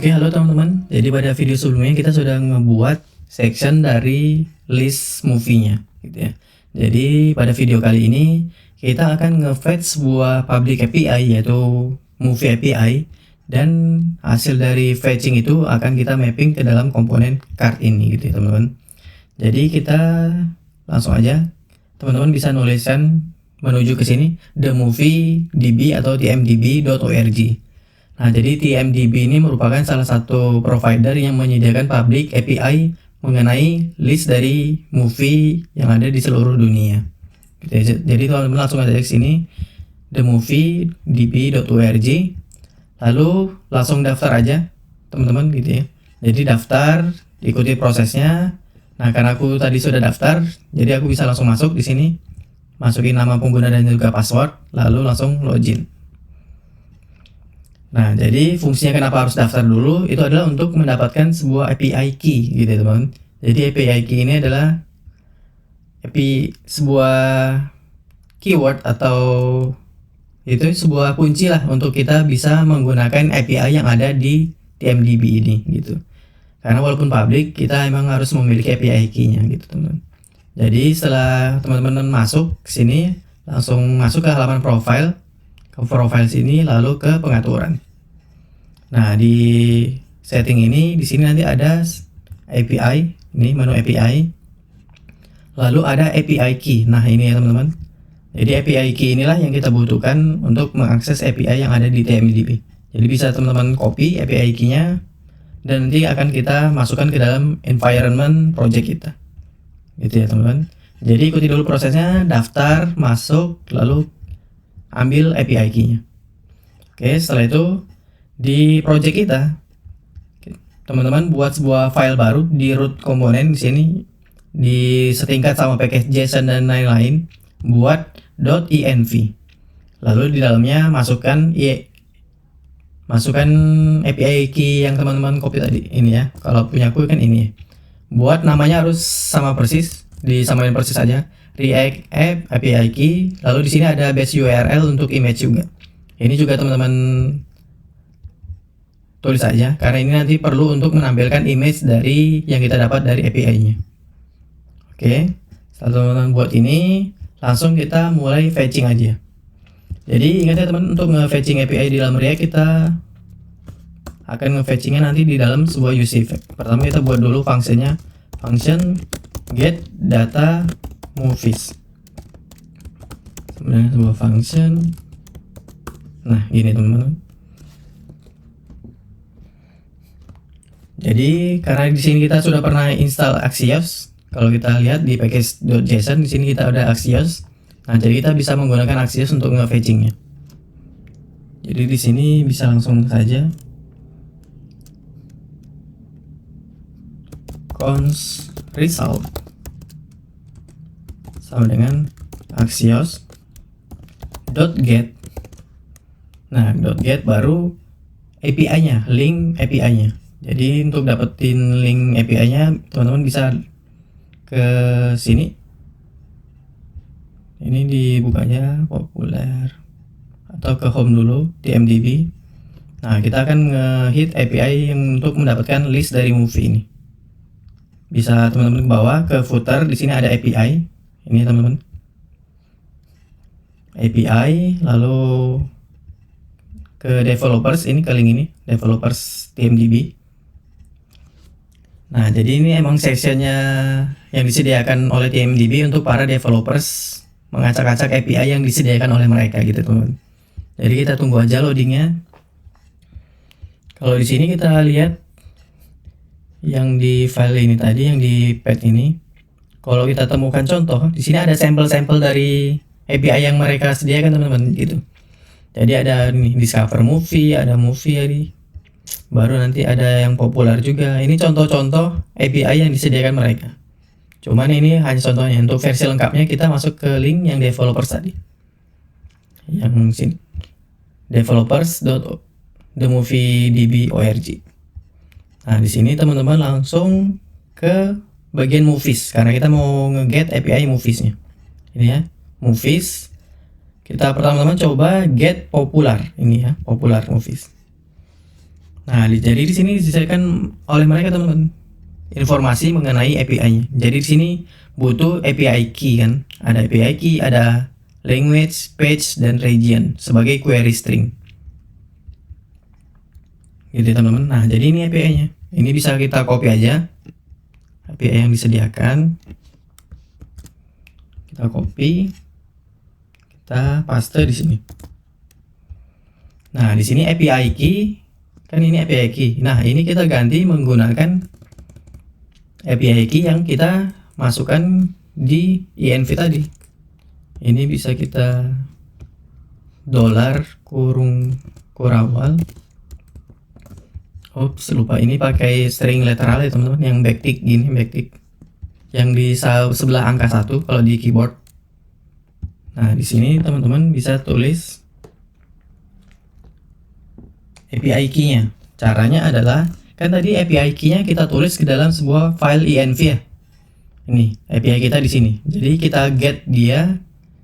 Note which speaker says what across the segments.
Speaker 1: Oke, halo teman-teman. Jadi pada video sebelumnya kita sudah ngebuat section dari list movie-nya, gitu ya. Jadi pada video kali ini kita akan nge-fetch sebuah public API yaitu movie API, dan hasil dari fetching itu akan kita mapping ke dalam komponen card ini, gitu ya teman-teman. Jadi kita langsung aja, teman-teman bisa nuliskan menuju ke sini the movie db atau tmdb.org. Nah, jadi TMDB ini merupakan salah satu provider yang menyediakan public API mengenai list dari movie yang ada di seluruh dunia. Jadi teman-teman langsung aja ke sini themoviedb.org, lalu langsung daftar aja teman-teman, gitu ya. Jadi daftar, ikuti prosesnya. Nah, karena aku tadi sudah daftar, jadi aku bisa langsung masuk di sini, masukin nama pengguna dan juga password, lalu langsung login. Nah, jadi fungsinya kenapa harus daftar dulu, itu adalah untuk mendapatkan sebuah API key, gitu ya teman. Jadi API key ini adalah sebuah keyword atau itu sebuah kunci lah untuk kita bisa menggunakan API yang ada di TMDB ini, gitu. Karena walaupun public, kita emang harus memiliki API key-nya, gitu teman. Jadi setelah teman-teman masuk ke sini, langsung masuk ke halaman profile. Ke profile sini, lalu ke pengaturan. Nah, di setting ini, di sini nanti ada API, ini menu API. Lalu ada API key. Nah, ini ya teman-teman. Jadi API key inilah yang kita butuhkan untuk mengakses API yang ada di TMDB. Jadi bisa teman-teman copy API key-nya dan nanti akan kita masukkan ke dalam environment project kita. Gitu ya teman-teman. Jadi ikuti dulu prosesnya, daftar, masuk, lalu ambil API key-nya. Oke, setelah itu di project kita, teman-teman buat sebuah file baru di root komponen di sini, disetingkat sama package JSON dan lain-lain, buat .env. Lalu di dalamnya masukkan API key yang teman-teman copy tadi ini ya. Kalau punya aku kan ini. Buat namanya harus sama persis, disamain persis aja. React app API key, lalu di sini ada base URL untuk image juga. Ini juga teman-teman tulis aja karena ini nanti perlu untuk menampilkan image dari yang kita dapat dari API-nya. Oke, setelah teman-teman buat ini, langsung kita mulai fetching aja. Jadi ingat ya teman, untuk nge-fetching API di dalam React kita akan nge-fetchingnya nanti di dalam sebuah use effect. Pertama kita buat dulu fungsinya, function get data movies. Sebenarnya sebuah function. Nah, gini teman-teman. Jadi karena di sini kita sudah pernah install Axios, kalau kita lihat di package.json di sini kita ada Axios. Nah, jadi kita bisa menggunakan Axios untuk nge-fetchingnya. Jadi di sini bisa langsung saja const result sama dengan Axios .get. Nah, .get baru API-nya, link API-nya. Jadi untuk dapetin link API-nya, teman-teman bisa ke sini. Ini dibukanya populer atau ke home dulu, TMDB. Nah, kita akan nge-hit API yang untuk mendapatkan list dari movie ini. Bisa teman-teman ke bawah ke footer, di sini ada API. Ini teman-teman. API, lalu ke developers, ini ke link ini, developers TMDB. Nah, jadi ini emang sectionnya yang disediakan oleh TMDB untuk para developers mengacak-acak API yang disediakan oleh mereka, gitu teman-teman. Jadi kita tunggu aja loadingnya. Kalau di sini kita lihat yang di file ini tadi, yang di pad ini, kalau kita temukan contoh, di sini ada sampel-sampel dari API yang mereka sediakan teman-teman, gitu. Jadi ada nih discover movie, ada movie ini. Baru nanti ada yang populer juga. Ini contoh-contoh API yang disediakan mereka. Cuman ini hanya contohnya. Untuk versi lengkapnya kita masuk ke link yang developers tadi. Yang sini. developers.themoviedb.org. Nah, di sini teman-teman langsung ke bagian movies karena kita mau nge-get API movies-nya. Ini ya, movies. Kita pertama-tama coba get popular ini ya, popular movies. Nah, jadi di sini disediakan oleh mereka teman-teman informasi mengenai API-nya. Jadi di sini butuh API key kan. Ada API key, ada language, page, dan region sebagai query string. Gitu teman-teman. Nah, jadi ini API-nya. Ini bisa kita copy aja. API yang disediakan. Kita copy. Kita paste di sini. Nah, di sini API key kan ini API key. Nah, ini kita ganti menggunakan API key yang kita masukkan di env tadi. Ini bisa kita $kurawal. Oops, lupa ini pakai string literal ya teman-teman, yang backtick gini, backtick yang di sebelah angka 1 kalau di keyboard. Nah, di sini teman-teman bisa tulis API key-nya. Caranya adalah kan tadi API key-nya kita tulis ke dalam sebuah file env ya. Ini API kita di sini. Jadi kita get dia.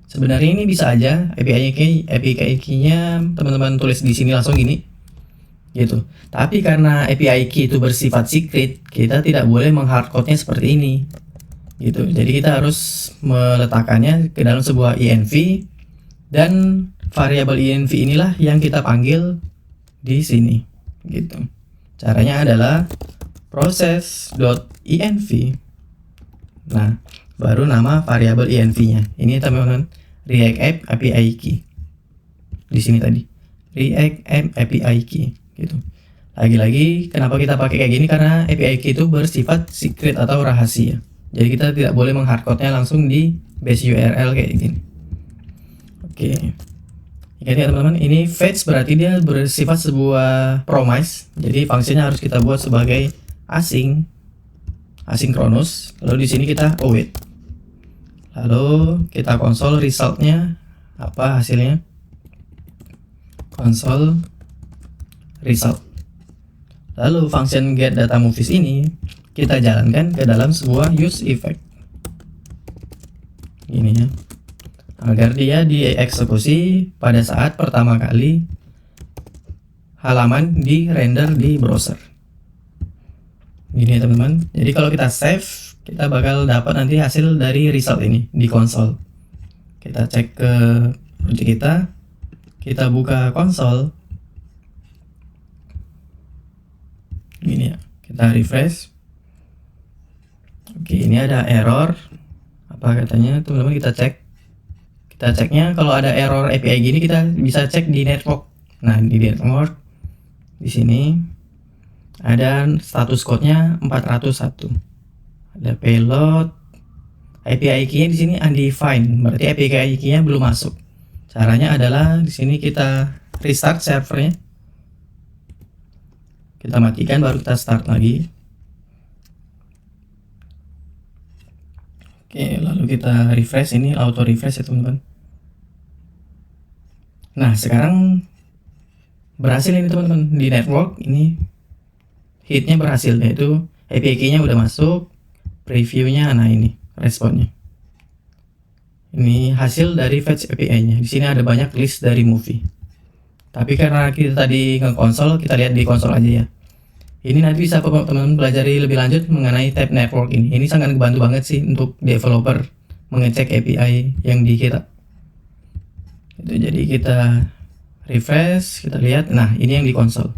Speaker 1: Sebenarnya ini bisa aja API key-nya teman-teman tulis di sini langsung gini. Gitu. Tapi karena API key itu bersifat secret, kita tidak boleh menghardcode-nya seperti ini. Gitu. Jadi kita harus meletakkannya ke dalam sebuah env dan variabel env inilah yang kita panggil di sini gitu. Caranya adalah process.env. Nah, baru nama variabel env-nya. Ini teman-teman React App API key. Di sini tadi React App API key gitu. Lagi-lagi kenapa kita pakai kayak gini, karena API key itu bersifat secret atau rahasia. Jadi kita tidak boleh menghardcode-nya langsung di base URL kayak gini. Oke. Ingat ya teman-teman, ini fetch berarti dia bersifat sebuah promise. Jadi fungsinya harus kita buat sebagai asinkronus. Lalu di sini kita await. Lalu kita konsol resultnya apa hasilnya. Konsol result. Lalu function get data movies ini kita jalankan ke dalam sebuah use effect. Ini ya. Agar dia dieksekusi pada saat pertama kali halaman di render di browser. Gini ya teman-teman. Jadi kalau kita save, kita bakal dapat nanti hasil dari result ini di konsol. Kita cek ke project kita buka konsol. Gini ya, kita refresh. Oke, ini ada error. Apa katanya teman-teman, kita cek. Kita ceknya kalau ada error API gini kita bisa cek di network. Nah, di network di sini ada status code-nya 401. Ada payload. API key-nya di sini undefined, berarti API key-nya belum masuk. Caranya adalah di sini kita restart servernya. Kita matikan baru kita start lagi. Oke, lalu kita refresh, ini auto refresh ya teman-teman. Nah, sekarang berhasil ini teman-teman di network, ini hitnya berhasil, yaitu API key-nya udah masuk, previewnya, nah ini responnya. Ini hasil dari fetch API-nya. Di sini ada banyak list dari movie. Tapi karena kita tadi nge-konsol, kita lihat di konsol aja ya. Ini nanti bisa teman-teman pelajari lebih lanjut mengenai tab network ini. Ini sangat membantu banget sih untuk developer mengecek API yang di kita. Itu jadi kita refresh, kita lihat. Nah, ini yang di konsol.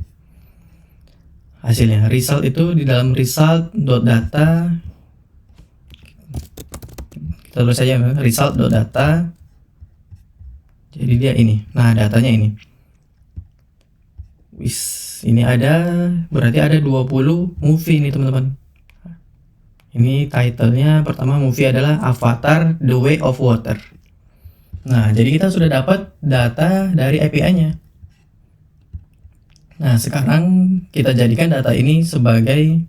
Speaker 1: Hasilnya result itu di dalam result.data. Kita tulis saja result.data. Jadi dia ini. Nah, datanya ini. Ini ada, berarti ada 20 movie ini teman-teman. Ini titlenya pertama movie adalah Avatar The Way of Water. Nah, jadi kita sudah dapat data dari API-nya. Nah, sekarang kita jadikan data ini sebagai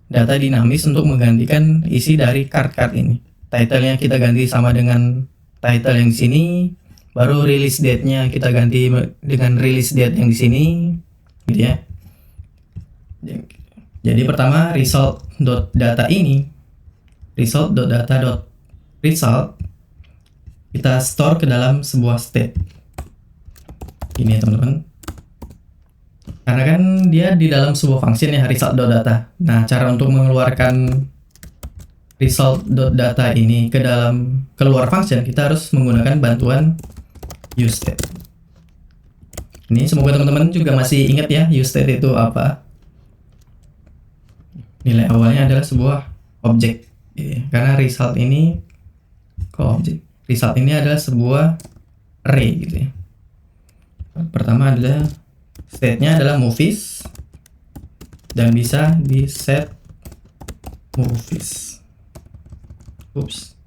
Speaker 1: data dinamis untuk menggantikan isi dari card-card ini. Titlenya kita ganti sama dengan title yang di sini. Baru release date-nya kita ganti dengan release date yang di sini, gitu ya. Jadi pertama result.data ini, result.data.result kita store ke dalam sebuah state. Ini ya teman-teman. Karena kan dia di dalam sebuah function ya, result.data. Nah, cara untuk mengeluarkan result.data ini ke dalam keluar function, kita harus menggunakan bantuan useState. Ini semoga teman-teman juga masih ingat ya, useState itu apa. Nilai awalnya adalah sebuah objek, karena result ini objek. Result ini adalah sebuah array gitu ya. Pertama adalah state-nya adalah movies dan bisa di set movies. Oops.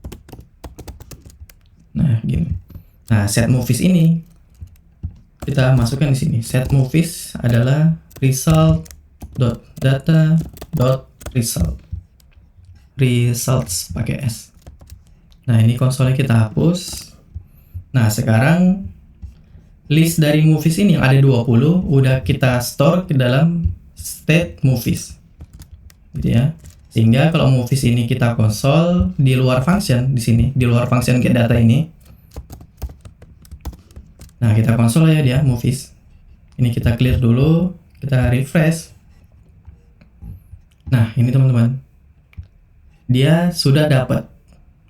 Speaker 1: Nah, gini. Nah, set movies ini kita masukkan di sini. Set movies adalah result.data.result. Results pakai S. Nah, ini konsolnya kita hapus. Nah, sekarang list dari movies ini yang ada 20 udah kita store ke dalam state movies. Gitu ya. Sehingga kalau movies ini kita konsol di luar function di sini, di luar function get data ini. Nah, kita konsol ya dia movies. Ini kita clear dulu, kita refresh. Nah, ini teman-teman. Dia sudah dapat.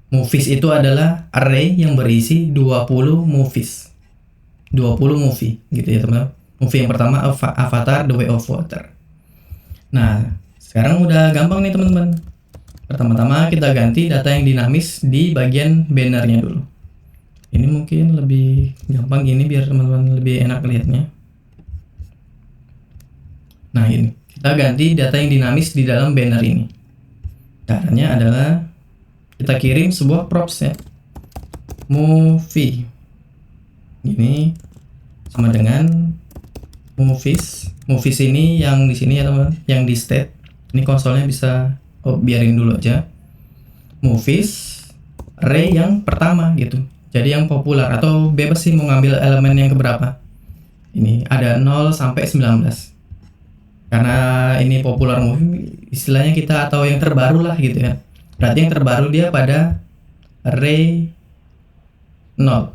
Speaker 1: Movies itu adalah array yang berisi 20 movies. 20 movie gitu ya teman-teman. Movie yang pertama Avatar The Way of Water. Nah, sekarang udah gampang nih teman-teman. Pertama-tama kita ganti data yang dinamis di bagian bannernya dulu. Ini mungkin lebih gampang gini biar teman-teman lebih enak lihatnya. Nah, ini kita ganti data yang dinamis di dalam banner ini. Caranya adalah kita kirim sebuah props ya. Movie. Ini sama dengan movies. Movies ini yang di sini ya teman-teman, yang di state. Ini konsolnya bisa biarin dulu aja. Movies array yang pertama gitu. Jadi yang populer atau bebas sih mau ngambil elemen yang keberapa. Ini ada 0 sampai 19. Karena ini popular movie, istilahnya kita atau yang terbaru lah gitu ya. Berarti yang terbaru dia pada array 0.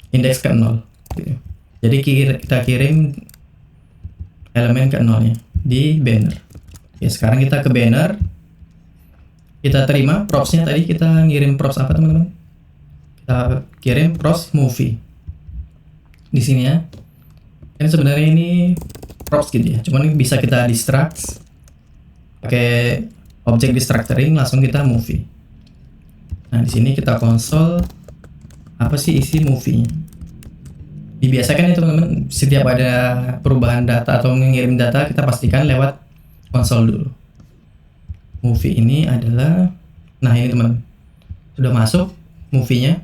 Speaker 1: Indeks ke 0 gitu. Jadi kita kirim elemen ke 0 nya di banner. Ya, sekarang kita ke banner. Kita terima propsnya tadi, kita ngirim props apa teman-teman? Kita kirim props movie. Di sini ya. Kan sebenarnya ini props gitu ya. Cuman bisa kita distract pakai objek destructuring, langsung kita movie. Nah, di sini kita konsol apa sih isi movie-nya. Dibiasakan ya teman-teman, setiap ada perubahan data atau mengirim data kita pastikan lewat konsol dulu. Movie ini adalah, nah ini teman, sudah masuk movie-nya.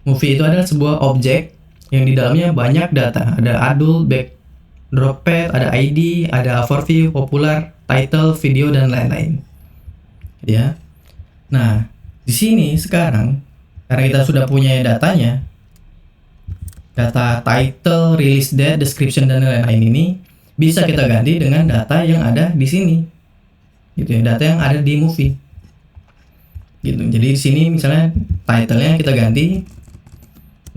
Speaker 1: Movie itu adalah sebuah objek yang di dalamnya banyak data. Ada adult, backdrop path, ada ID, ada overview, popular, title, video, dan lain-lain. Ya. Nah, di sini sekarang karena kita sudah punya datanya, data title, release date, description, dan lain-lain ini bisa kita ganti dengan data yang ada di sini. Gitu ya, data yang ada di movie. Gitu. Jadi di sini misalnya title-nya kita ganti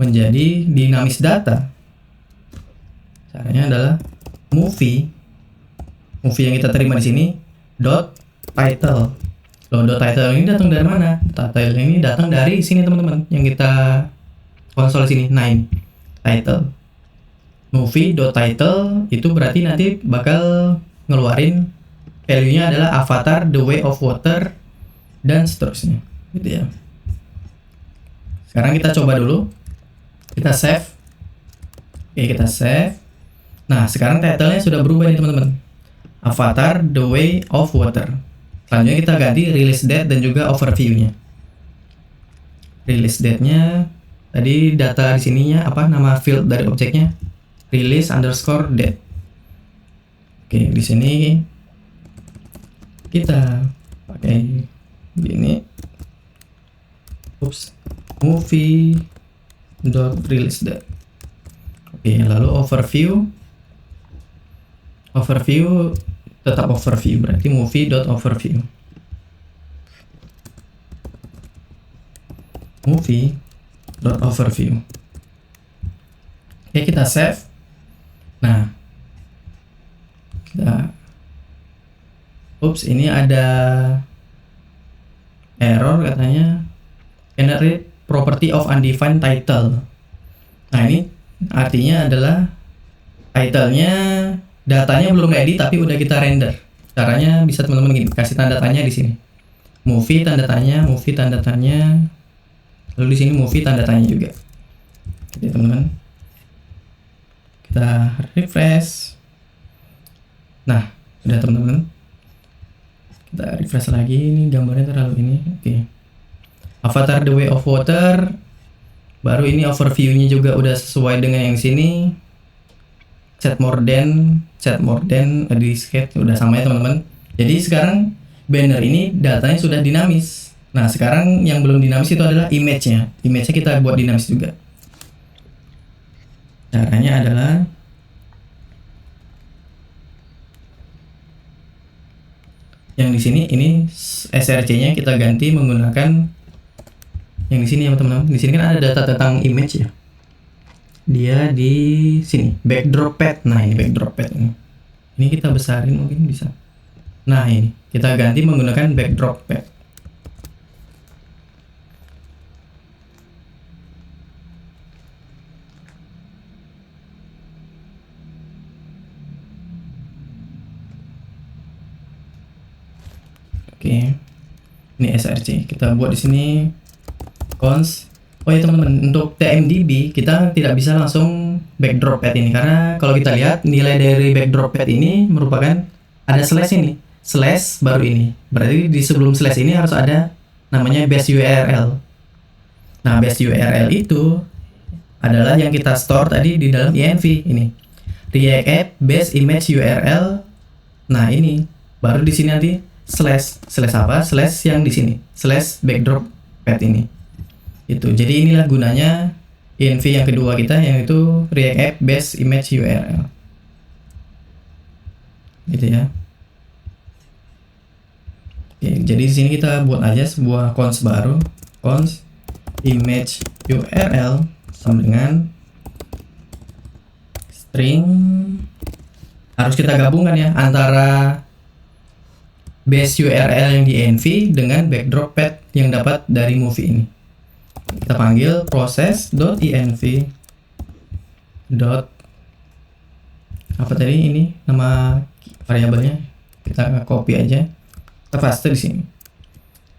Speaker 1: menjadi dinamis data. Caranya adalah movie yang kita terima di sini dot title. Loh, dot title ini datang dari mana? Title ini datang dari sini teman-teman, yang kita konsol sini 9 title. Movie dot title itu berarti nanti bakal ngeluarin value-nya adalah Avatar The Way of Water dan seterusnya gitu ya. Sekarang kita coba dulu, kita save. Oke, kita save. Nah, sekarang title-nya sudah berubah nih teman-teman, Avatar The Way of Water. Selanjutnya kita ganti release date dan juga overview-nya. Release date-nya tadi data di sininya apa, nama field dari objeknya release underscore date. Oke, di sini kita pakai gini. Oops. Movie dot release date. Oke, lalu overview tetap overview, berarti movie dot overview. Movie dot overview. Oke, kita save. Nah, Ups, ini ada error katanya generate property of undefined title. Nah, ini artinya adalah title-nya datanya belum ready tapi udah kita render. Caranya bisa teman-teman gini, kasih tanda tanya di sini. Movie tanda tanya, movie tanda tanya. Lalu di sini movie tanda tanya juga. Oke, teman-teman. Kita refresh. Nah, sudah teman-teman. Kita refresh lagi, ini gambarnya terlalu ini. Oke. Avatar the way of water. Baru ini overview-nya juga udah sesuai dengan yang sini. Set more than di sketch udah sama ya teman-teman. Jadi sekarang banner ini datanya sudah dinamis. Nah, sekarang yang belum dinamis itu adalah image-nya. Image-nya kita buat dinamis juga. Caranya adalah yang di sini ini src-nya kita ganti menggunakan yang di sini ya teman-teman. Di sini kan ada data tentang image ya. Dia di sini backdrop pad. Nah, ini backdrop pad ini. Ini kita besarin mungkin bisa. Nah, ini kita ganti menggunakan backdrop pad. Oke. Ini src. Kita buat di sini cons. Oh ya teman-teman, untuk TMDB kita tidak bisa langsung backdrop pad ini karena kalau kita lihat nilai dari backdrop pad ini merupakan ada slash ini, slash baru ini. Berarti di sebelum slash ini harus ada namanya base URL. Nah, base URL itu adalah yang kita store tadi di dalam env ini. React App base image URL. Nah, ini baru di sini nanti slash apa? Slash yang di sini, slash backdrop pad ini. Itu. Jadi inilah gunanya env yang kedua kita, yaitu React App base image URL. Gitu ya. Oke, jadi di sini kita buat aja sebuah cons baru, cons image URL sama dengan string. Harus kita gabungkan ya antara base URL yang di env dengan backdrop pad yang dapat dari movie ini. Kita panggil proses.env dot apa tadi ini nama variabelnya, kita copy aja, kita paste di sini.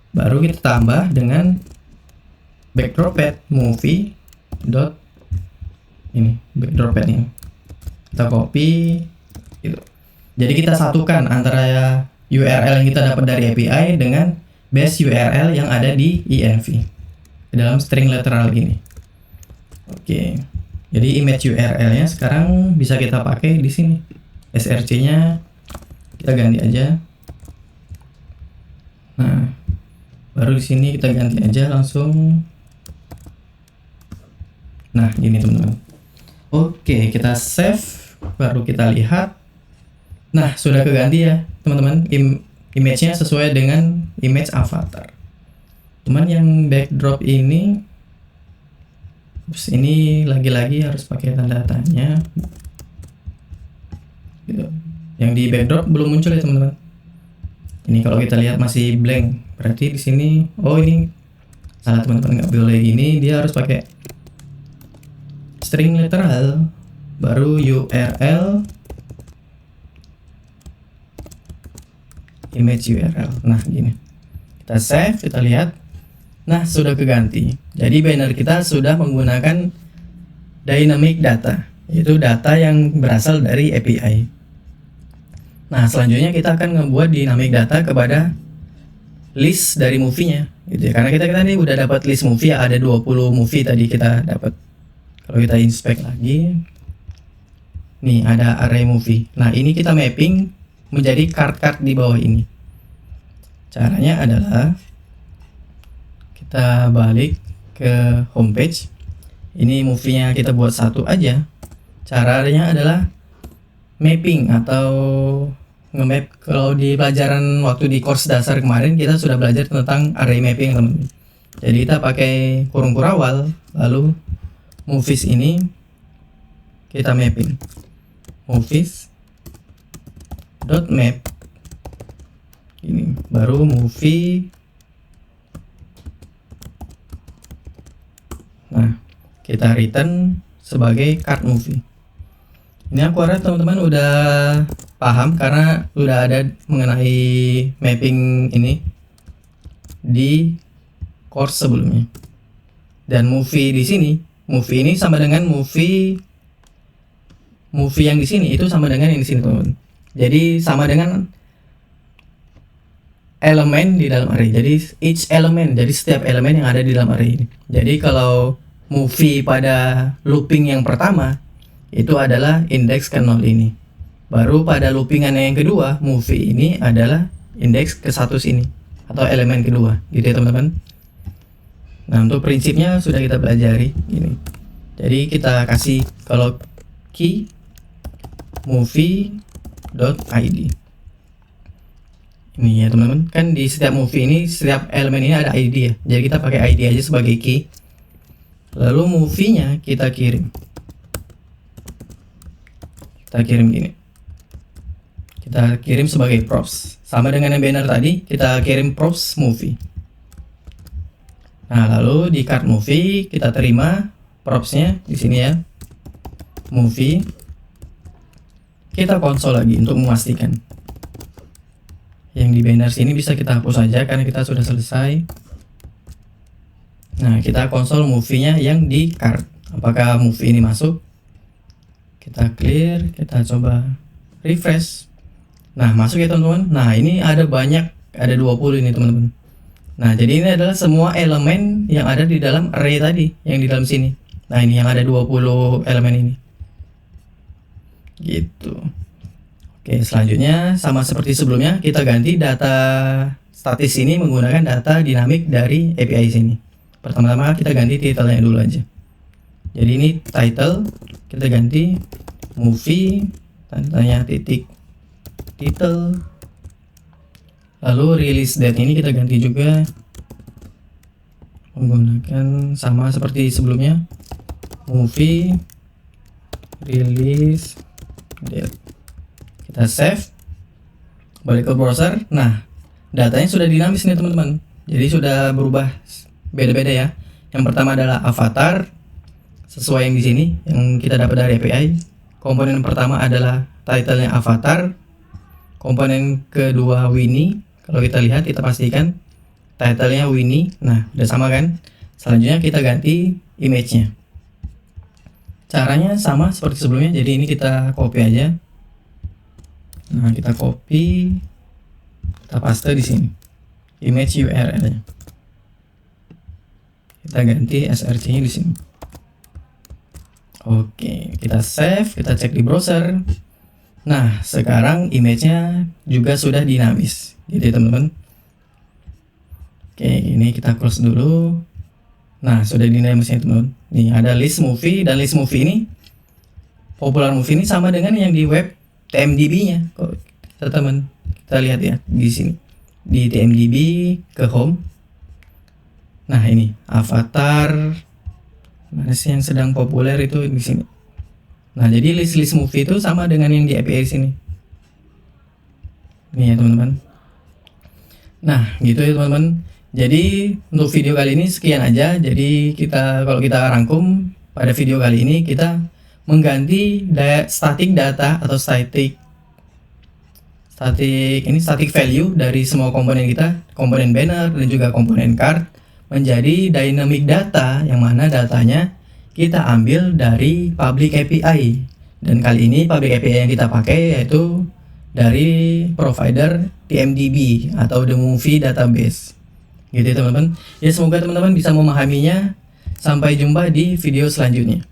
Speaker 1: Baru kita tambah dengan backdrop pad movie dot ini backdrop pad ini, kita copy gitu. Jadi kita satukan antara URL yang kita dapat dari API dengan base URL yang ada di env dalam string literal gini. Oke. Jadi image URL-nya sekarang bisa kita pakai di sini. src-nya kita ganti aja. Nah, baru di sini kita ganti aja langsung. Nah, gini teman-teman. Oke, kita save, baru kita lihat. Nah, sudah keganti ya, teman-teman. Image-nya sesuai dengan image avatar. Cuman yang backdrop ini lagi-lagi harus pakai tanda tanya gitu. Yang di backdrop belum muncul ya teman-teman. Ini kalau kita lihat masih blank, berarti di sini ini salah teman-teman, nggak boleh gini, dia harus pakai string literal baru URL image URL. Nah, gini. Kita save, kita lihat. Nah, sudah keganti. Jadi banner kita sudah menggunakan dynamic data, yaitu data yang berasal dari API. Nah, selanjutnya kita akan membuat dynamic data kepada list dari movie-nya gitu ya. Karena kita ini udah dapat list movie ya, ada 20 movie tadi kita dapat. Kalau kita inspect lagi, nih ada array movie. Nah, ini kita mapping menjadi card-card di bawah ini. Caranya adalah kita balik ke homepage. Ini movie-nya kita buat satu aja. Caranya adalah mapping atau nge-map. Kalau di pelajaran waktu di course dasar kemarin kita sudah belajar tentang array mapping, teman-teman. Jadi kita pakai kurung kurawal, lalu movies ini kita mapping. Movies dot map Ini baru movie. Nah, kita return sebagai card movie. Ini aku harap teman-teman udah paham karena udah ada mengenai mapping ini di course sebelumnya. Dan movie di sini, movie ini sama dengan movie yang di sini itu sama dengan yang di sini, teman-teman. Jadi sama dengan elemen di dalam array. Jadi each element, jadi setiap elemen yang ada di dalam array ini. Jadi kalau movie pada looping yang pertama itu adalah indeks ke 0 ini. Baru pada loopingan yang kedua, movie ini adalah indeks ke 1 sini atau elemen kedua, gitu ya teman-teman. Nah, untuk prinsipnya sudah kita pelajari ini. Jadi kita kasih kalau key movie.id. Ini ya teman-teman, kan di setiap movie ini setiap elemen ini ada ID ya. Jadi kita pakai ID aja sebagai key. Lalu movie-nya kita kirim. Kita kirim gini. Kita kirim sebagai props. Sama dengan yang banner tadi, kita kirim props movie. Nah, lalu di card movie kita terima propsnya di sini ya. Movie. Kita konsol lagi untuk memastikan. Yang di banner sini bisa kita hapus saja karena kita sudah selesai. Nah, kita konsol movie-nya yang di card. Apakah movie ini masuk? Kita clear, kita coba refresh. Nah, masuk ya teman-teman. Nah, ini ada banyak, ada 20 ini teman-teman. Nah, jadi ini adalah semua elemen yang ada di dalam array tadi, yang di dalam sini. Nah, ini yang ada 20 elemen ini. Gitu. Oke, selanjutnya sama seperti sebelumnya, kita ganti data statis ini menggunakan data dinamik dari API sini. Pertama-tama kita ganti title-nya dulu aja. Jadi ini title, kita ganti movie, tandanya titik title. Lalu release date ini kita ganti juga menggunakan sama seperti sebelumnya, movie release date. Kita save, balik ke browser. Nah, datanya sudah dinamis nih teman-teman. Jadi sudah berubah beda-beda ya. Yang pertama adalah avatar sesuai yang di sini yang kita dapat dari API. Komponen pertama adalah title-nya avatar. Komponen kedua Winnie. Kalau kita lihat, kita pastikan title-nya Winnie. Nah, udah sama kan? Selanjutnya kita ganti image-nya. Caranya sama seperti sebelumnya. Jadi ini kita copy aja. Nah, kita copy, kita paste di sini. Image URL-nya. Kita ganti src-nya di sini. Oke, kita save, kita cek di browser. Nah, sekarang image-nya juga sudah dinamis. Gitu ya, teman-teman. Oke, ini kita close dulu. Nah, sudah dinamis ya, teman-teman. Nih, ada list movie dan list movie ini. Popular movie ini sama dengan yang di web TMDB-nya. Kok teman-teman, kita lihat ya di sini. Di TMDB ke home. Nah, ini avatar mana sih yang sedang populer itu di sini. Nah, jadi list movie itu sama dengan yang di API sini. Ini ya teman-teman. Nah, gitu ya teman-teman. Jadi untuk video kali ini sekian aja. Jadi kalau kita rangkum pada video kali ini, kita mengganti static data atau static value dari semua komponen kita, komponen banner dan juga komponen card, menjadi dynamic data yang mana datanya kita ambil dari public API. Dan kali ini public API yang kita pakai yaitu dari provider TMDB atau The Movie Database. Gitu ya teman-teman. Ya, semoga teman-teman bisa memahaminya. Sampai jumpa di video selanjutnya.